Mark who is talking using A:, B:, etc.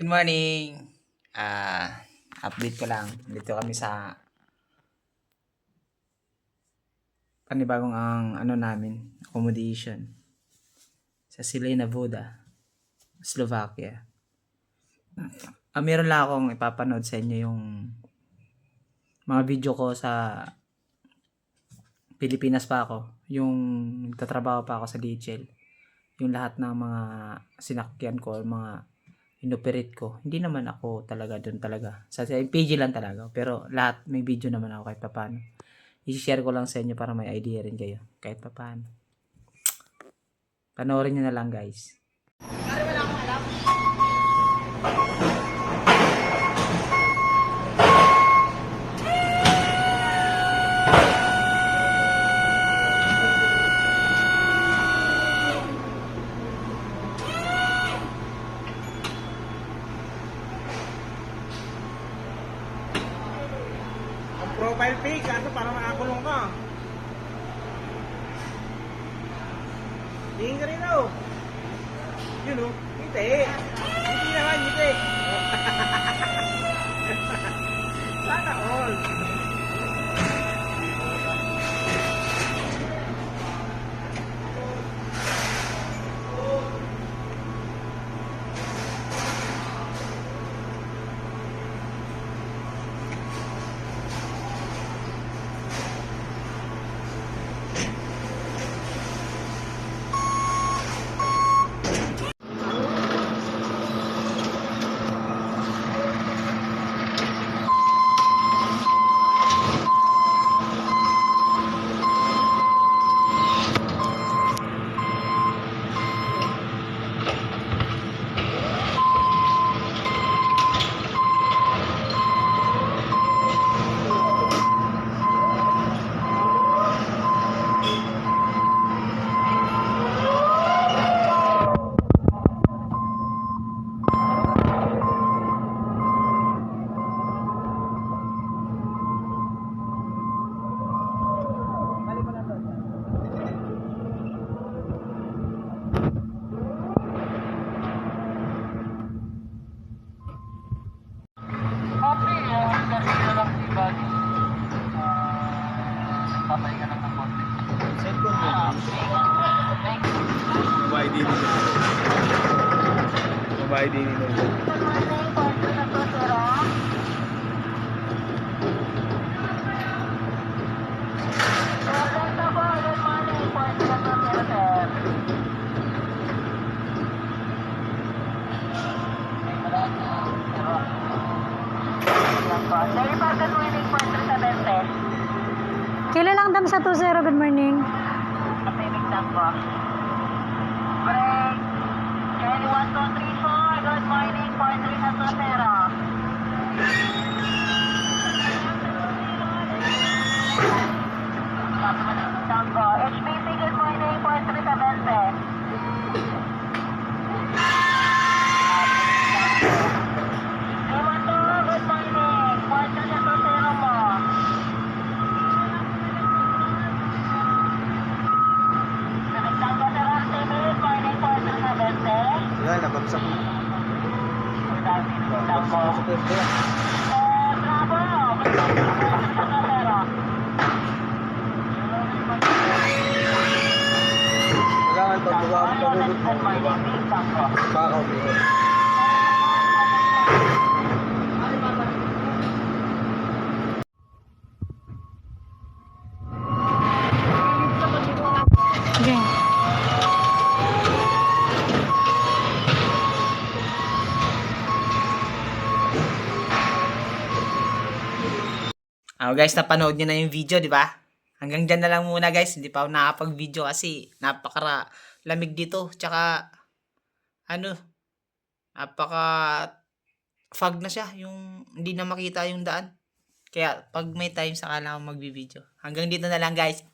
A: Good morning! Update ko lang. Dito kami sa panibagong namin, accommodation. Sa Silena Voda, Slovakia. Meron lang akong ipapanood sa inyo yung mga video ko sa Pilipinas pa ako. Yung nagtatrabaho pa ako sa DHL. Yung lahat ng mga sinakyan ko, mga inoperate ko. Hindi naman ako talaga doon talaga. Sa PG lang talaga. Pero lahat may video naman ako kahit paano. I-share ko lang sa inyo para may idea rin kayo. Kahit paano. Panoorin nyo na lang guys.
B: Profile pic, ano para makakulong ka. Tingin ka rin daw. Yun o, ngiti. Ngiti naman, ngiti. Sana all. Babae din nito.
C: Kailan lang dam sa 20, good morning.
D: Pacific Tango. Break. Kelly 1, 2, 3, 4. Good morning. 4, 3 na 20. Tango. HBC, good morning. 4, 3 sa 20. Limato, good morning. 4, 3 na 20 mo. Tango sa RTB, morning 4, 3 sa 20.
B: Wala, nabagsak mo.
D: Tango. Bravo!
B: Kailangan pagbawa ang pagugot mo. Bakaw mo.
C: Okay.
A: Guys, napanood nyo na yung video, di ba? Hanggang dyan na lang muna guys. Hindi pa ako nakapag-video kasi napaka-lamig dito. Tsaka, napaka fog na siya. Yung hindi na makita yung daan. Kaya, pag may time, saka lang ako mag-video. Hanggang dito na lang guys.